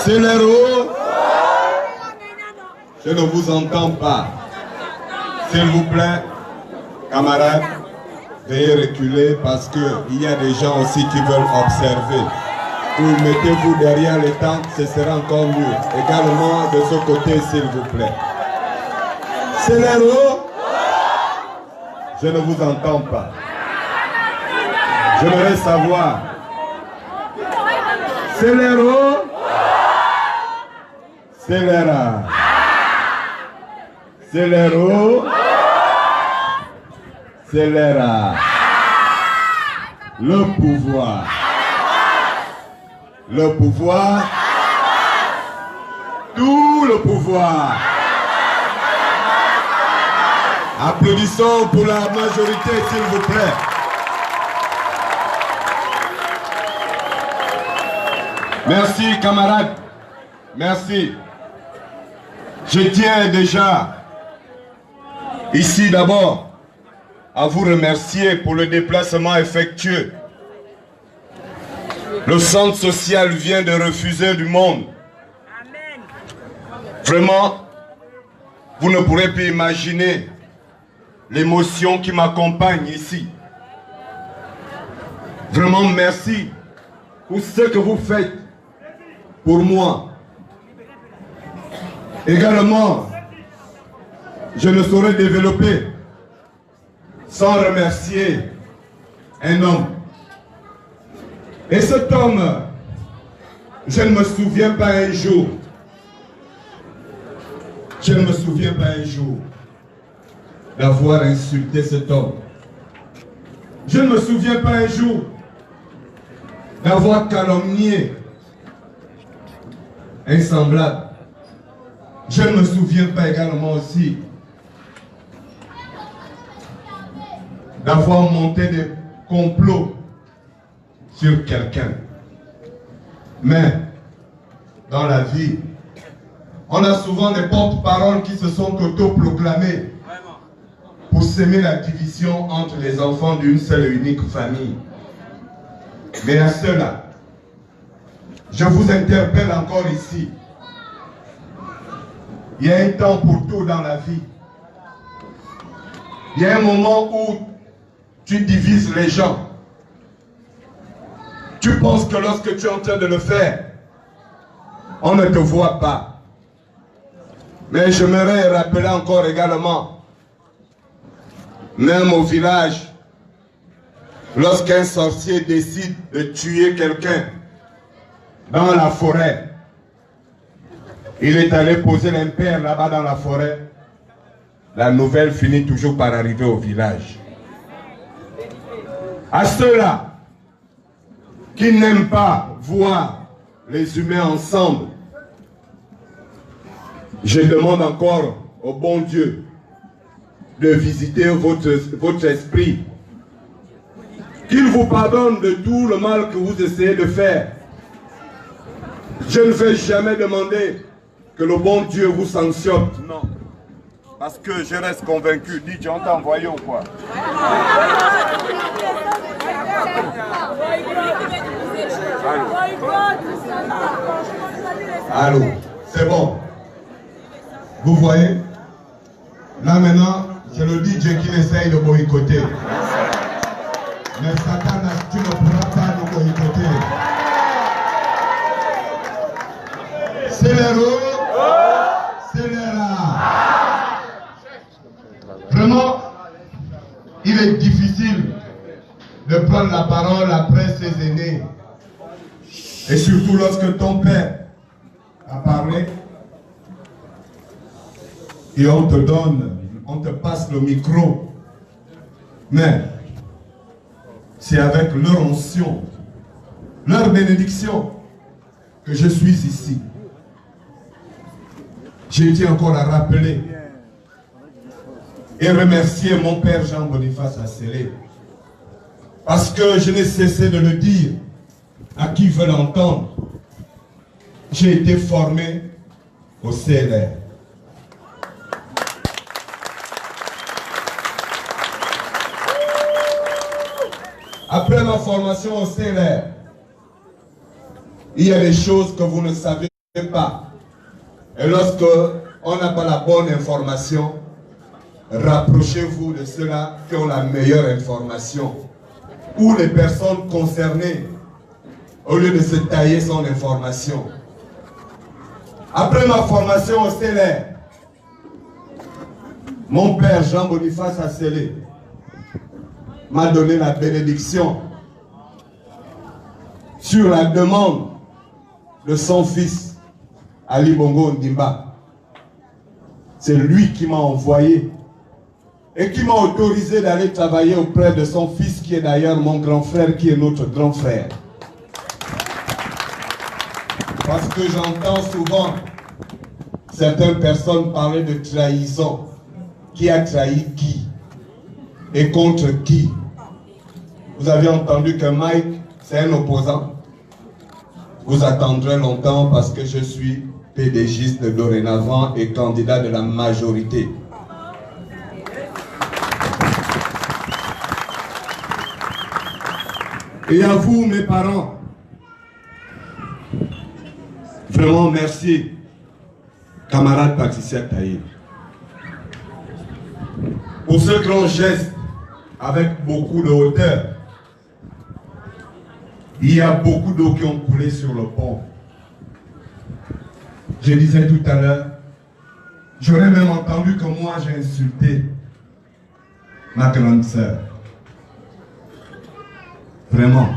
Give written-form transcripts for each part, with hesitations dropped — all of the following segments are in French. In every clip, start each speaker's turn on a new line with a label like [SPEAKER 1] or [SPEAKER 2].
[SPEAKER 1] C'est l'héros. Je ne vous entends pas. S'il vous plaît, camarades, veuillez reculer parce qu'il y a des gens aussi qui veulent observer. Ou mettez-vous derrière les tentes, ce sera encore mieux. Également de ce côté, s'il vous plaît. C'est l'héros. Je ne vous entends pas. J'aimerais savoir. C'est l'héros. C'est l'héros. C'est l'héros. C'est l'héros. Le pouvoir. Le pouvoir. Tout le pouvoir. Applaudissons pour la majorité, s'il vous plaît. Merci, camarades. Merci. Je tiens déjà, ici d'abord, à vous remercier pour le déplacement effectué. Le centre social vient de refuser du monde. Vraiment, vous ne pourrez plus imaginer l'émotion qui m'accompagne ici. Vraiment, merci pour ce que vous faites pour moi. Également, je ne saurais développer sans remercier un homme. Et cet homme, je ne me souviens pas un jour, je ne me souviens pas un jour d'avoir insulté cet homme. Je ne me souviens pas un jour d'avoir calomnié un semblable. Je ne me souviens pas également aussi d'avoir monté des complots sur quelqu'un. Mais dans la vie, on a souvent des porte-paroles qui se sont autoproclamés pour s'aimer la division entre les enfants d'une seule et unique famille. Mais à cela, je vous interpelle encore ici. Il y a un temps pour tout dans la vie. Il y a un moment où tu divises les gens. Tu penses que lorsque tu es en train de le faire, on ne te voit pas. Mais j'aimerais rappeler encore également, même au village, lorsqu'un sorcier décide de tuer quelqu'un dans la forêt, il est allé poser l'impair là-bas dans la forêt. La nouvelle finit toujours par arriver au village. À ceux-là qui n'aiment pas voir les humains ensemble, je demande encore au bon Dieu de visiter votre esprit. Qu'il vous pardonne de tout le mal que vous essayez de faire. Je ne vais jamais demander que le bon Dieu vous sanctionne. Non. Parce que je reste convaincu. Dis, on t'a envoyé ou quoi? Allô, c'est bon. Vous voyez? Là maintenant, c'est le DJ qui essaye de boycotter. Mais Satan, tu ne pourras pas nous boycotter. C'est l'héros. C'est l'héros. Vraiment, il est difficile de prendre la parole après ses aînés. Et surtout lorsque ton père a parlé et on te passe le micro. Mais c'est avec leur onction, leur bénédiction que je suis ici. J'ai été encore à rappeler et remercier mon père Jean-Boniface Asselé. Parce que je n'ai cessé de le dire à qui veut l'entendre. J'ai été formé au CLR. Après ma formation au CLR, il y a des choses que vous ne savez pas. Et lorsque on n'a pas la bonne information, rapprochez-vous de ceux-là qui ont la meilleure information. Ou les personnes concernées, au lieu de se tailler son information. Après ma formation au CLR, mon père Jean-Boniface Asselé m'a donné la bénédiction sur la demande de son fils, Ali Bongo Ndimba. C'est lui qui m'a envoyé et qui m'a autorisé d'aller travailler auprès de son fils, qui est d'ailleurs mon grand frère, qui est notre grand frère. Parce que j'entends souvent certaines personnes parler de trahison. Qui a trahi qui? Et contre qui? Vous avez entendu que Mike, c'est un opposant. Vous attendrez longtemps parce que je suis PDGiste dorénavant et candidat de la majorité. Et à vous, mes parents, vraiment merci, camarade Patricia Taïb, pour ce grand geste avec beaucoup de hauteur. Il y a beaucoup d'eau qui ont coulé sur le pont. Je disais tout à l'heure, j'aurais même entendu que moi j'ai insulté ma grande sœur. Vraiment.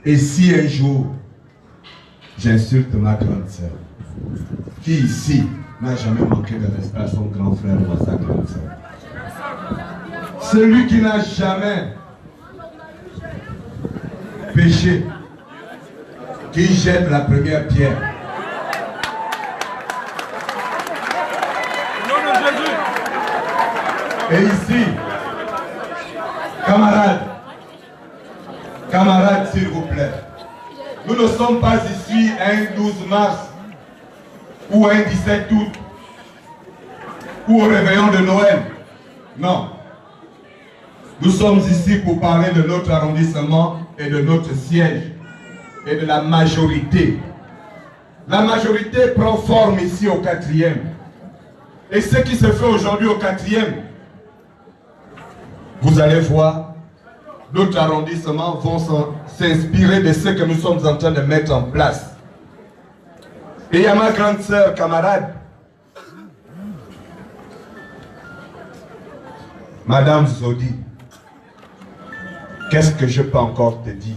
[SPEAKER 1] Et si un jour j'insulte ma grande sœur, qui ici n'a jamais manqué de respect à son grand frère ou à sa grande sœur? Celui qui n'a jamais péché, qui jette la première pierre. Et ici, camarades, s'il vous plaît, nous ne sommes pas ici un 12 mars ou un 17 août ou au réveillon de Noël. Non. Nous sommes ici pour parler de notre arrondissement et de notre siège et de la majorité. La majorité prend forme ici au 4e. Et ce qui se fait aujourd'hui au 4e, vous allez voir, d'autres arrondissements vont s'inspirer de ce que nous sommes en train de mettre en place. Et il y a ma grande sœur, camarade, Madame Zodi. Qu'est-ce que je peux encore te dire?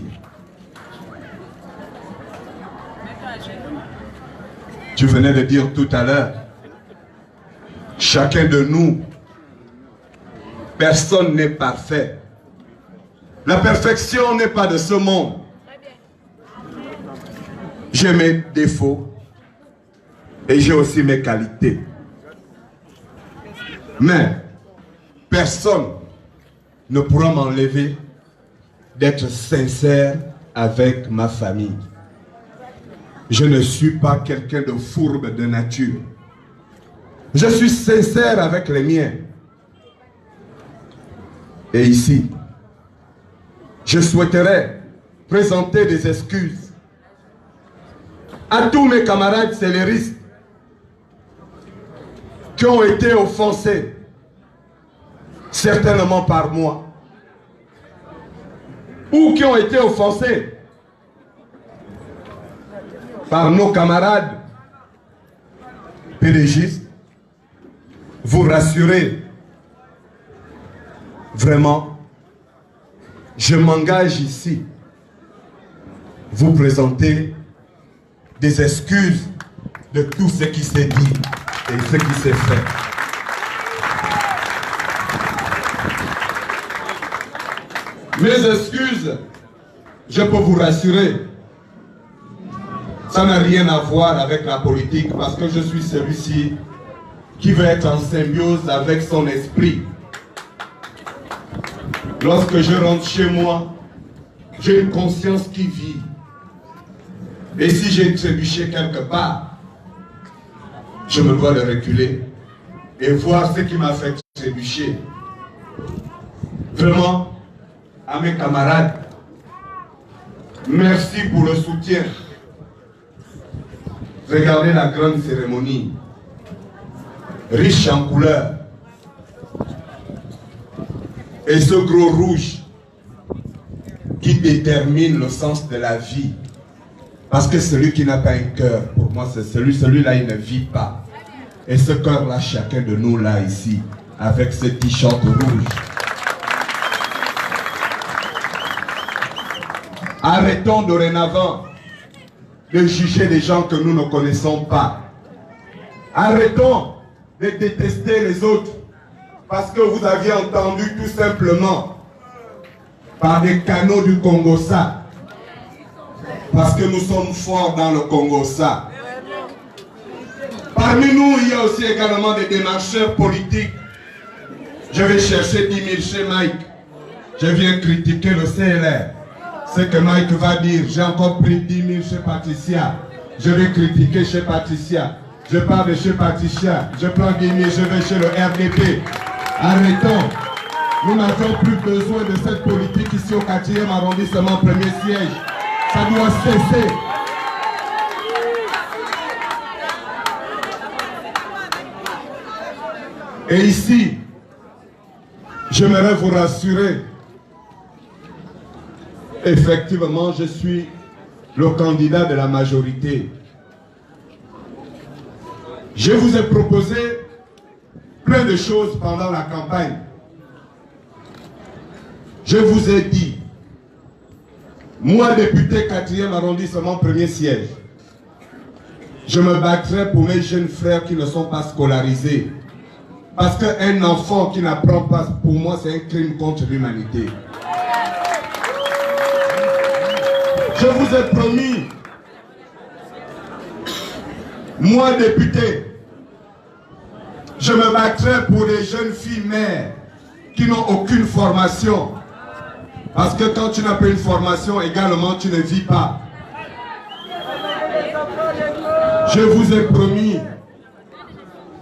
[SPEAKER 1] Tu venais de dire tout à l'heure, chacun de nous, personne n'est parfait. La perfection n'est pas de ce monde. J'ai mes défauts et j'ai aussi mes qualités. Mais personne ne pourra m'enlever d'être sincère avec ma famille. Je ne suis pas quelqu'un de fourbe de nature. Je suis sincère avec les miens. Et ici, je souhaiterais présenter des excuses à tous mes camarades céléristes qui ont été offensés, certainement par moi, ou qui ont été offensés par nos camarades PDGistes. Vous rassurer, vraiment, Je m'engage ici, vous présenter des excuses de tout ce qui s'est dit et ce qui s'est fait. Mes excuses, je peux vous rassurer, ça n'a rien à voir avec la politique parce que je suis celui-ci qui veut être en symbiose avec son esprit. Lorsque je rentre chez moi, j'ai une conscience qui vit. Et si j'ai trébuché quelque part, je me dois de reculer et voir ce qui m'a fait trébucher. Vraiment, à mes camarades, merci pour le soutien. Regardez la grande cérémonie, riche en couleurs. Et ce gros rouge qui détermine le sens de la vie. Parce que celui qui n'a pas un cœur, pour moi c'est celui-là, il ne vit pas. Et ce cœur-là, chacun de nous là, ici, avec ce t-shirt rouge. Arrêtons dorénavant de juger les gens que nous ne connaissons pas. Arrêtons de détester les autres. Parce que vous aviez entendu tout simplement par des canaux du Congo-Ça. Parce que nous sommes forts dans le Congo-Ça. Parmi nous, il y a aussi également des démarcheurs politiques. Je vais chercher 10 000 chez Mike. Je viens critiquer le CLR. Ce que Mike va dire, j'ai encore pris 10 000 chez Patricia. Je vais critiquer chez Patricia. Je pars de chez Patricia. Je prends 10 000, je vais chez le RDP. Arrêtons. Nous n'avons plus besoin de cette politique ici au 4e arrondissement, premier siège. Ça doit cesser. Et ici, j'aimerais vous rassurer. Effectivement, je suis le candidat de la majorité. Je vous ai proposé plein de choses pendant la campagne. Je vous ai dit, moi, député 4e arrondissement, premier siège, je me battrai pour mes jeunes frères qui ne sont pas scolarisés. Parce qu'un enfant qui n'apprend pas, pour moi, c'est un crime contre l'humanité. Je vous ai promis, moi, député, je me battrai pour les jeunes filles mères qui n'ont aucune formation. Parce que quand tu n'as pas une formation, également, tu ne vis pas. Je vous ai promis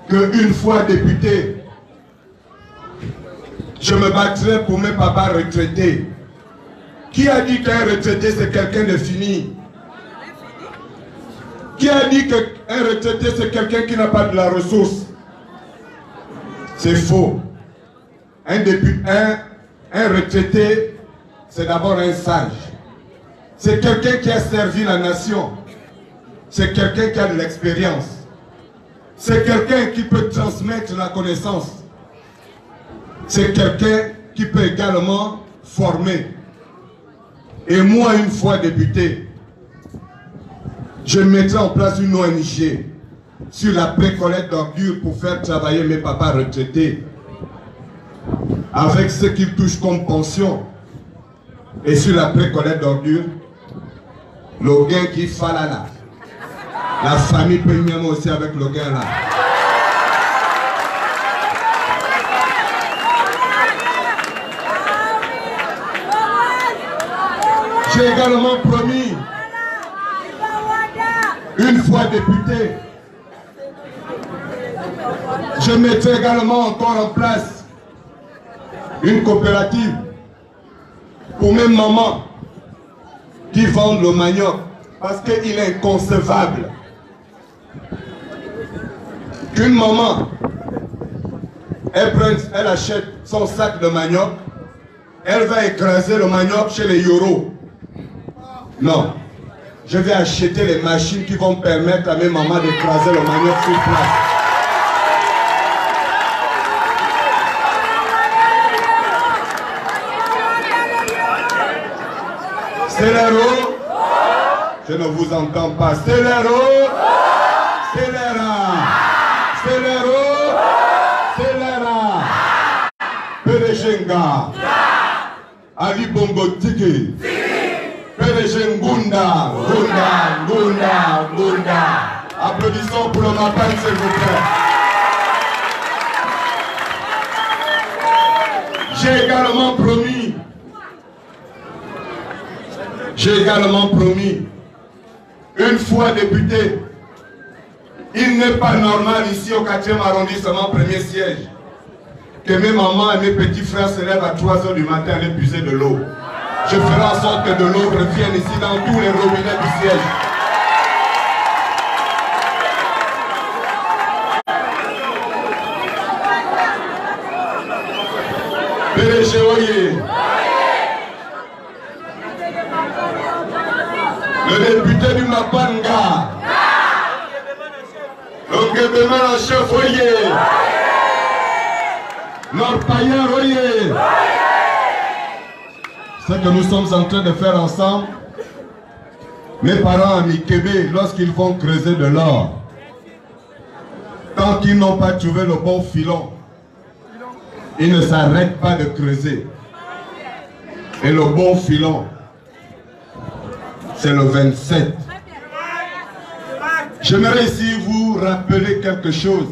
[SPEAKER 1] qu'une fois député, je me battrai pour mes papas retraités. Qui a dit qu'un retraité, c'est quelqu'un de fini? Qui a dit qu'un retraité, c'est quelqu'un qui n'a pas de la ressource? C'est faux. Un retraité, c'est d'abord un sage. C'est quelqu'un qui a servi la nation. C'est quelqu'un qui a de l'expérience. C'est quelqu'un qui peut transmettre la connaissance. C'est quelqu'un qui peut également former. Et moi, une fois député, je mettrai en place une ONG sur la pré-collecte d'ordures pour faire travailler mes papas retraités avec ce qu'ils touchent comme pension. Et sur la pré-collecte d'ordures, le gain qui fala là. La famille peut même aussi avec le gain là. J'ai également promis, une fois député, je mettrai également encore en place une coopérative pour mes mamans qui vendent le manioc parce qu'il est inconcevable qu'une maman, elle achète son sac de manioc, elle va écraser le manioc chez les Yoros. Non, je vais acheter les machines qui vont permettre à mes mamans d'écraser le manioc sur place. Célero. Je ne vous entends pas. Célero. Célera. Célero. Célera. Perejenga. Ali Bongo Tiki. Perejenga. Ngunda. Applaudissons pour le Mapan, s'il vous plaît. J'ai également promis, une fois député, il n'est pas normal ici au 4e arrondissement, premier siège, que mes mamans et mes petits frères se lèvent à 3 h du matin à puiser de l'eau. Je ferai en sorte que de l'eau revienne ici dans tous les robinets du siège. PDG Oye. Le député du Mapanga. Le en chef Oye. Nord-Payen Oye. Ce que nous sommes en train de faire ensemble, mes parents à Mikébé, lorsqu'ils vont creuser de l'or, tant qu'ils n'ont pas trouvé le bon filon, ils ne s'arrêtent pas de creuser. Et le bon filon, c'est le 27. J'aimerais ici vous rappeler quelque chose.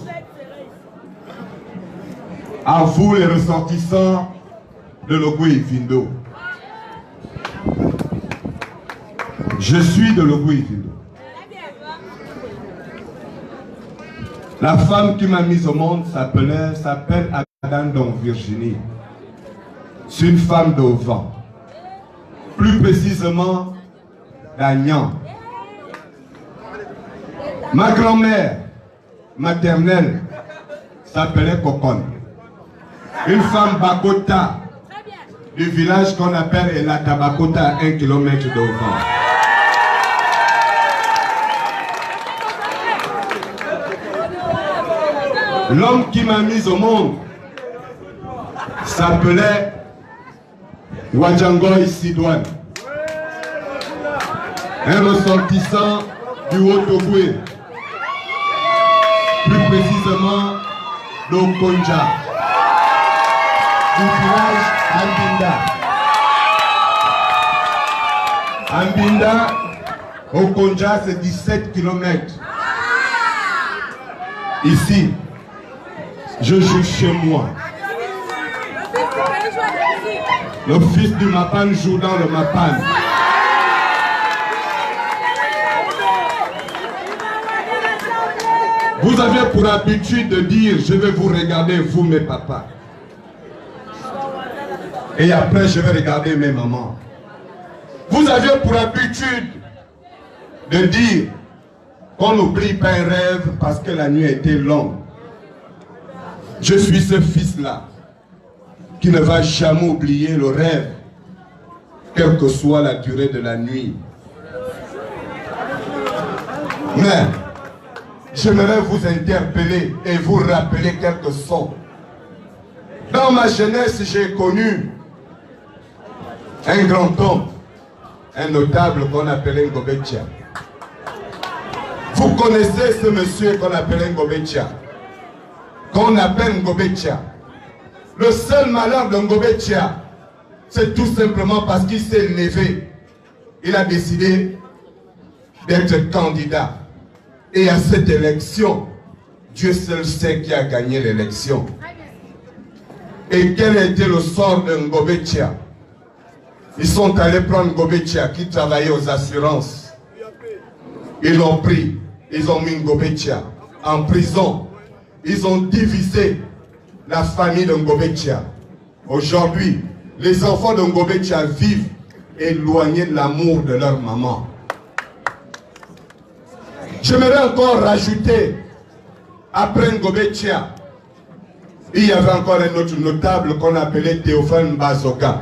[SPEAKER 1] À vous les ressortissants de Logoué-Vindo. Je suis de Logoué-Vindo. La femme qui m'a mise au monde s'appelle Adandon Virginie. C'est une femme de vent. Plus précisément, d'Agnan. Ma grand-mère maternelle s'appelait Kokon. Une femme Bakota du village qu'on appelle Elata Bakota, à 1 km de vent. L'homme qui m'a mis au monde s'appelait Wadjangoy Sidouane, un ressortissant du Haut-Togoué, plus précisément d'Okonja, du village Ambinda. Ambinda, Okonja, c'est 17 km. Ici, je joue chez moi. Le fils du Mapan joue dans le Mapan. Vous avez pour habitude de dire, je vais vous regarder, vous mes papas. Et après, je vais regarder mes mamans. Vous avez pour habitude de dire qu'on n'oublie pas un rêve parce que la nuit a été longue. Je suis ce fils-là qui ne va jamais oublier le rêve, quelle que soit la durée de la nuit. Mais j'aimerais vous interpeller et vous rappeler quelques sons. Dans ma jeunesse, j'ai connu un grand homme, un notable qu'on appelait Ngobetcha. Vous connaissez ce monsieur qu'on appelait Ngobetcha, qu'on appelle Ngobetcha. Le seul malheur de Ngobetcha, c'est tout simplement parce qu'il s'est levé. Il a décidé d'être candidat. Et à cette élection, Dieu seul sait qui a gagné l'élection. Et quel a été le sort de Ngobetcha? Ils sont allés prendre Ngobetcha qui travaillait aux assurances. Ils l'ont pris, ils ont mis Ngobetcha en prison. Ils ont divisé la famille de Ngobetcha. Aujourd'hui, les enfants de Ngobetcha vivent éloignés de l'amour de leur maman. J'aimerais encore rajouter, après Ngobetcha, il y avait encore un autre notable qu'on appelait Théophane Mbazoga.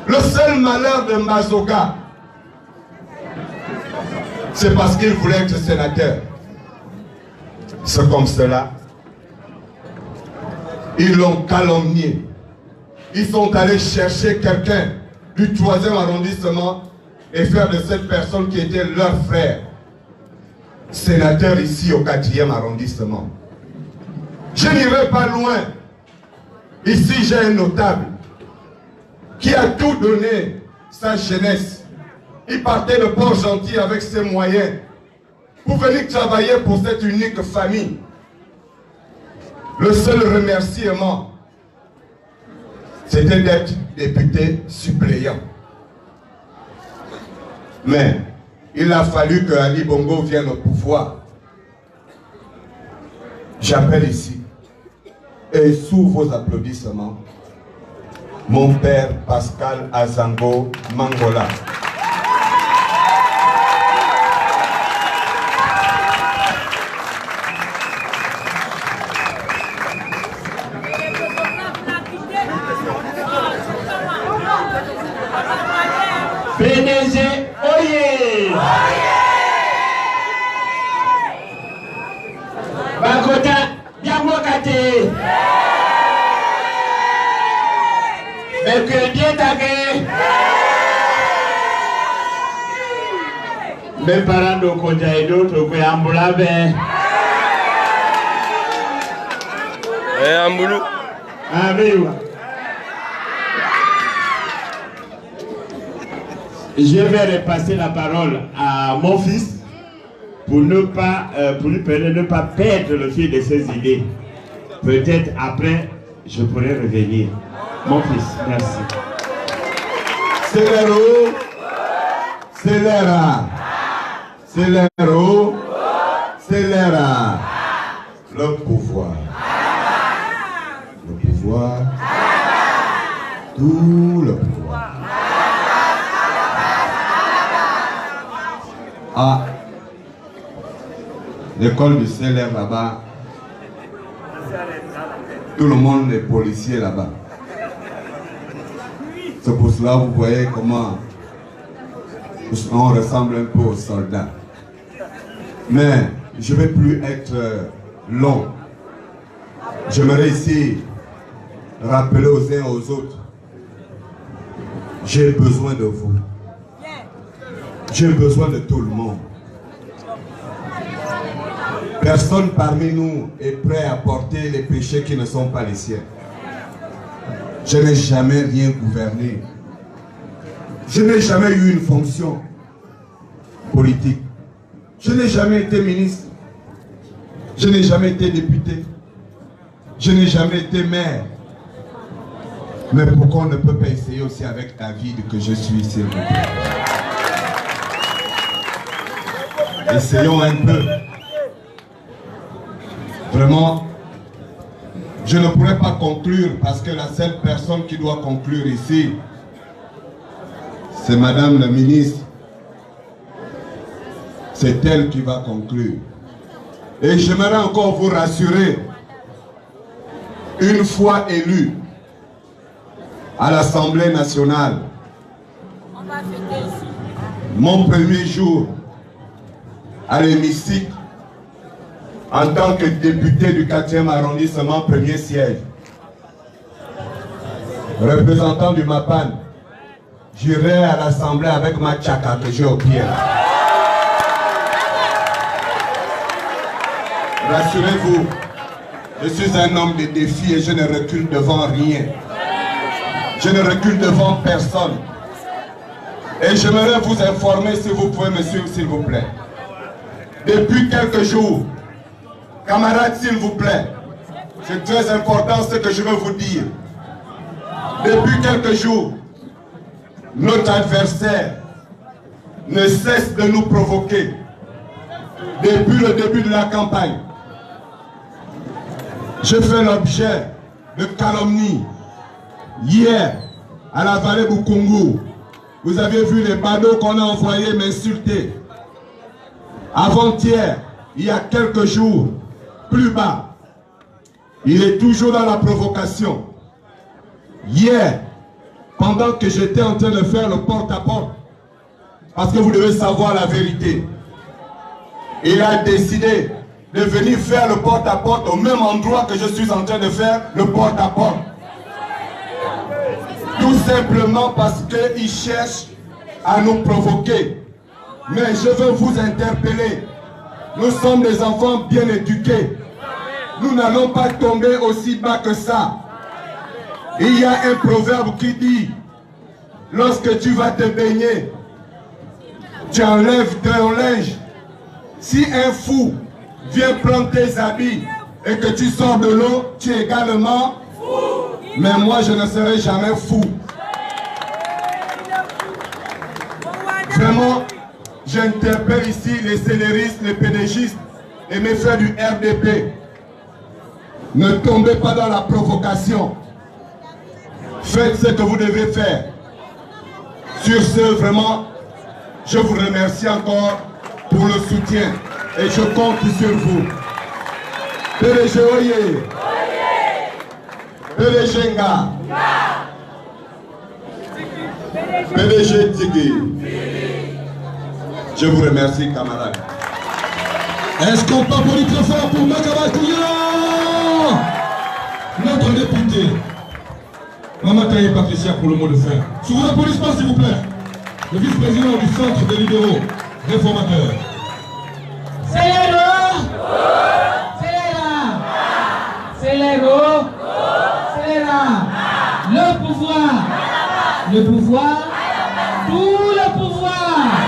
[SPEAKER 1] Le seul malheur de Mbazoga, c'est parce qu'il voulait être sénateur. C'est comme cela. Ils l'ont calomnié. Ils sont allés chercher quelqu'un du 3e arrondissement et faire de cette personne qui était leur frère sénateur ici au 4e arrondissement. Je n'irai pas loin. Ici, j'ai un notable qui a tout donné sa jeunesse. Il partait de Port-Gentil avec ses moyens pour venir travailler pour cette unique famille. Le seul remerciement, c'était d'être député suppléant. Mais il a fallu que Ali Bongo vienne au pouvoir. J'appelle ici, et sous vos applaudissements, mon père Pascal Azango Mangola.
[SPEAKER 2] PDG, oye! Bakota, Yamokate! Mercredi Take! Mes parents de Kota et d'autres, qui Ambulabe.
[SPEAKER 3] Amboulou.
[SPEAKER 2] Je vais repasser la parole à mon fils pour lui permettre de ne pas perdre le fil de ses idées. Peut-être après, je pourrai revenir. Mon fils, merci.
[SPEAKER 1] C'est l'héros. C'est l'era. C'est l'héros. C'est l'era. Le pouvoir. Le pouvoir. Tout le pouvoir. Ah, l'école du CLR là-bas, tout le monde est policier là-bas. C'est pour cela que vous voyez comment on ressemble un peu aux soldats. Mais je ne vais plus être long. J'aimerais ici rappeler aux uns et aux autres, j'ai besoin de vous. J'ai besoin de tout le monde. Personne parmi nous est prêt à porter les péchés qui ne sont pas les siens. Je n'ai jamais rien gouverné. Je n'ai jamais eu une fonction politique. Je n'ai jamais été ministre. Je n'ai jamais été député. Je n'ai jamais été maire. Mais pourquoi on ne peut pas essayer aussi avec David que je suis, s'il vous plaît? Essayons un peu. Vraiment, je ne pourrais pas conclure parce que la seule personne qui doit conclure ici, c'est Madame la ministre. C'est elle qui va conclure. Et j'aimerais encore vous rassurer, une fois élu à l'Assemblée nationale, mon premier jour à l'hémicycle, en tant que député du 4e arrondissement, premier siège, représentant du MAPAN, j'irai à l'Assemblée avec ma tchaka que j'ai au pied. Rassurez-vous, je suis un homme de défi et je ne recule devant rien. Je ne recule devant personne. Et j'aimerais vous informer, si vous pouvez me suivre, s'il vous plaît. Depuis quelques jours, camarades, s'il vous plaît, c'est très important ce que je veux vous dire. Depuis quelques jours, notre adversaire ne cesse de nous provoquer. Depuis le début de la campagne, je fais l'objet de calomnies. Hier, à la vallée Bukungu, vous avez vu les badauds qu'on a envoyés m'insulter. Avant-hier, il y a quelques jours, plus bas, il est toujours dans la provocation. Hier, pendant que j'étais en train de faire le porte-à-porte, parce que vous devez savoir la vérité, il a décidé de venir faire le porte-à-porte au même endroit que je suis en train de faire le porte-à-porte. Tout simplement parce qu'ils cherchent à nous provoquer. Mais je veux vous interpeller. Nous sommes des enfants bien éduqués. Nous n'allons pas tomber aussi bas que ça. Il y a un proverbe qui dit, lorsque tu vas te baigner, tu enlèves ton linge. Si un fou vient prendre tes habits et que tu sors de l'eau, tu es également fou. Mais moi, je ne serai jamais fou. Vraiment, j'interpelle ici les scénaristes, les pédégistes et mes frères du RDP. Ne tombez pas dans la provocation. Faites ce que vous devez faire. Sur ce, vraiment, je vous remercie encore pour le soutien et je compte sur vous. PDG Oye, PDG Nga, PDG Tigui. Je vous remercie, camarades.
[SPEAKER 3] Est-ce qu'on peut applaudir très fort pour Makaba Kouya, notre député? Maman Taye Patricia pour le mot de fin. Sous l'applaudissement, s'il vous plaît. Le vice-président du Centre des libéraux réformateurs.
[SPEAKER 4] C'est l'héros. C'est l'héros. C'est l'héros. C'est l'héros. Le pouvoir. Le pouvoir. Tout le pouvoir.